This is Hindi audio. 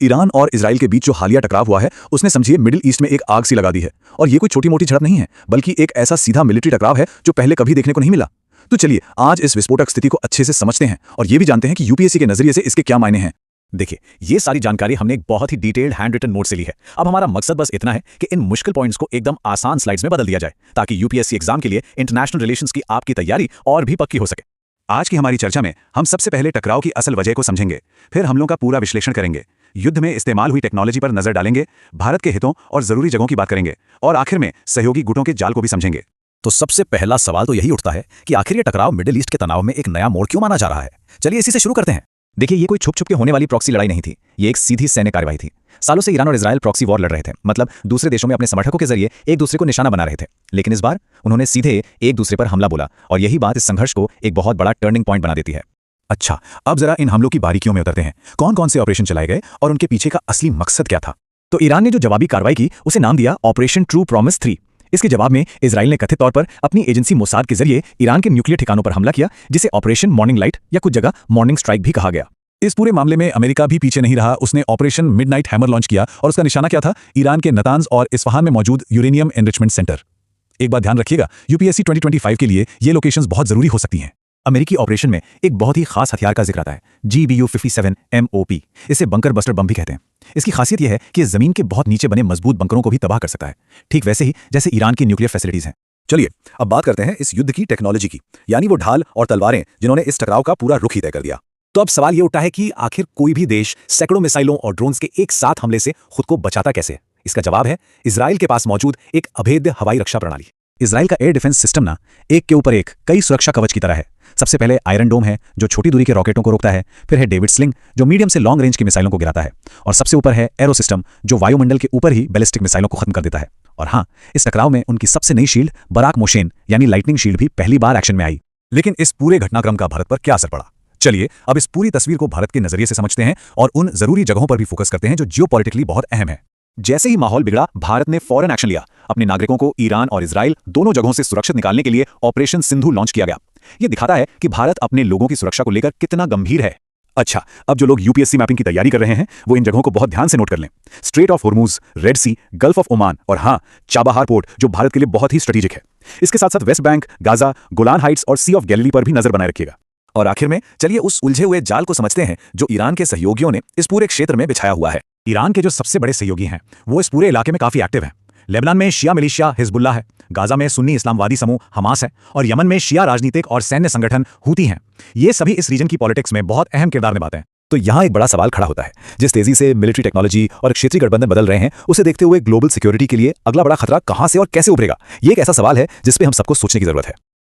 ईरान और इजराइल के बीच जो हालिया टकराव हुआ है उसने समझिए मिडिल ईस्ट में एक आग सी लगा दी है। और ये कोई छोटी मोटी झड़प नहीं है, बल्कि एक ऐसा सीधा मिलिट्री टकराव है जो पहले कभी देखने को नहीं मिला। तो चलिए आज इस विस्फोटक स्थिति को अच्छे से समझते हैं और ये भी जानते हैं कि यूपीएससी के नजरिए से इसके क्या मायने हैं। देखिए, ये सारी जानकारी हमने एक बहुत ही डिटेल्ड हैंड रिटन नोट से ली है। अब हमारा मकसद बस इतना है कि इन मुश्किल पॉइंट्स को एकदम आसान स्लाइड्स में बदल दिया जाए, ताकि यूपीएससी एग्जाम के लिए इंटरनेशनल रिलेशंस की आपकी तैयारी और भी पक्की हो सके। आज की हमारी चर्चा में हम सबसे पहले टकराव की असल वजह को समझेंगे, फिर हमलों का पूरा विश्लेषण करेंगे, युद्ध में इस्तेमाल हुई टेक्नोलॉजी पर नजर डालेंगे, भारत के हितों और जरूरी जगहों की बात करेंगे और आखिर में सहयोगी गुटों के जाल को भी समझेंगे। तो सबसे पहला सवाल तो यही उठता है कि आखिर ये टकराव मिडिल ईस्ट के तनाव में एक नया मोड़ क्यों माना जा रहा है। चलिए इसी से शुरू करते हैं। देखिए, ये कोई छुप छुप के होने वाली प्रॉक्सी लड़ाई नहीं थी, ये एक सीधी सैन्य कार्यवाही थी। सालों से ईरान और इजराइल प्रॉक्सी वॉर लड़ रहे थे, मतलब दूसरे देशों में अपने समर्थकों के जरिए एक दूसरे को निशाना बना रहे थे। लेकिन इस बार उन्होंने सीधे एक दूसरे पर हमला बोला और यही बात इस संघर्ष को एक बहुत बड़ा टर्निंग पॉइंट बना देती है। अच्छा, अब जरा इन हमलों की बारीकियों में उतरते हैं। कौन कौन से ऑपरेशन चलाए गए और उनके पीछे का असली मकसद क्या था। तो ईरान ने जो जवाबी कार्रवाई की उसे नाम दिया ऑपरेशन ट्रू प्रॉमिस 3। इसके जवाब में इजराइल ने कथित तौर पर अपनी एजेंसी मोसाद के जरिए ईरान के न्यूक्लियर ठिकानों पर हमला किया, जिसे ऑपरेशन मॉर्निंग लाइट या कुछ जगह मॉर्निंग स्ट्राइक भी कहा गया। इस पूरे मामले में अमेरिका भी पीछे नहीं रहा। उसने ऑपरेशन मिडनाइट हैमर लॉन्च किया और उसका निशाना क्या था? ईरान के नतांज और इस्फहान में मौजूद यूरेनियम एनरिचमेंट सेंटर। एक बात ध्यान रखिएगा, यूपीएससी 2025 के लिए ये लोकेशंस बहुत जरूरी हो सकती हैं। अमेरिकी ऑपरेशन में एक बहुत ही खास हथियार का जिक्र आता है, GBU-57 MOP। इसे बंकर बस्टर बम भी कहते हैं। इसकी खासियत यह है कि यह जमीन के बहुत नीचे बने मजबूत बंकरों को भी तबाह कर सकता है, ठीक वैसे ही जैसे ईरान की न्यूक्लियर फैसिलिटीज हैं। चलिए अब बात करते हैं इस युद्ध की टेक्नोलॉजी की, यानी वो ढाल और तलवारें जिन्होंने इस टकराव का पूरा रुख ही तय कर दिया। तो अब सवाल ये उठता है कि आखिर कोई भी देश सैकड़ों मिसाइलों और ड्रोन्स के एक साथ हमले से खुद को बचाता कैसे? इसका जवाब है इजराइल के पास मौजूद एक अभेद्य हवाई रक्षा प्रणाली। इजराइल का एयर डिफेंस सिस्टम ना एक के ऊपर एक कई सुरक्षा कवच की तरह है। सबसे पहले आयरन डोम है जो छोटी दूरी के रॉकेटों को रोकता है, फिर है डेविड स्लिंग जो मीडियम से लॉन्ग रेंज की मिसाइलों को गिराता है, और सबसे ऊपर है एरो सिस्टम जो वायुमंडल के ऊपर ही बैलिस्टिक मिसाइलों को खत्म कर देता है। और हाँ, इस टकराव में उनकी सबसे नई शील्ड बराक मोशेन यानी लाइटनिंग शील्ड भी पहली बार एक्शन में आई। लेकिन इस पूरे घटनाक्रम का भारत पर क्या असर पड़ा? चलिए अब इस पूरी तस्वीर को भारत के नजरिए से समझते हैं और उन जरूरी जगहों पर भी फोकस करते हैं जो जियोपॉलिटिकली बहुत अहम है। जैसे ही माहौल बिगड़ा, भारत ने फौरन एक्शन लिया। अपने नागरिकों को ईरान और इजराइल दोनों जगहों से सुरक्षित निकालने के लिए ऑपरेशन सिंधु लॉन्च किया गया। यह दिखाता है कि भारत अपने लोगों की सुरक्षा को लेकर कितना गंभीर है। अच्छा, अब जो लोग यूपीएससी मैपिंग की तैयारी कर रहे हैं वो इन जगहों को बहुत ध्यान से नोट कर लें। Strait of Hormuz, Red Sea, Gulf of Oman और हाँ, चाबहार पोर्ट जो भारत के लिए बहुत ही स्ट्रेटेजिक है। इसके साथ साथ West Bank, Gaza, Golan Heights और सी ऑफ गैलिली पर भी नजर बनाए रखिएगा। और आखिर में चलिए उस उलझे हुए जाल को समझते हैं जो ईरान के सहयोगियों ने इस पूरे क्षेत्र में बिछाया हुआ है। ईरान के जो सबसे बड़े सहयोगी हैं वो इस पूरे इलाके में काफी एक्टिव हैं। लेबनान में शिया मिलिशिया हिजबुल्लाह है, गाजा में सुन्नी इस्लामवादी समूह हमास है और यमन में शिया राजनीतिक और सैन्य संगठन हूती हैं। ये सभी इस रीजन की पॉलिटिक्स में बहुत अहम किरदार निभाते हैं। तो यहाँ एक बड़ा सवाल खड़ा होता है, जिस तेजी से मिलिट्री टेक्नोलॉजी और क्षेत्रीय गठबंधन बदल रहे हैं उसे देखते हुए ग्लोबल सिक्योरिटी के लिए अगला बड़ा खतरा कहां से और कैसे उभरेगा? ये एक ऐसा सवाल है जिस पे हम सबको सोचने की जरूरत है।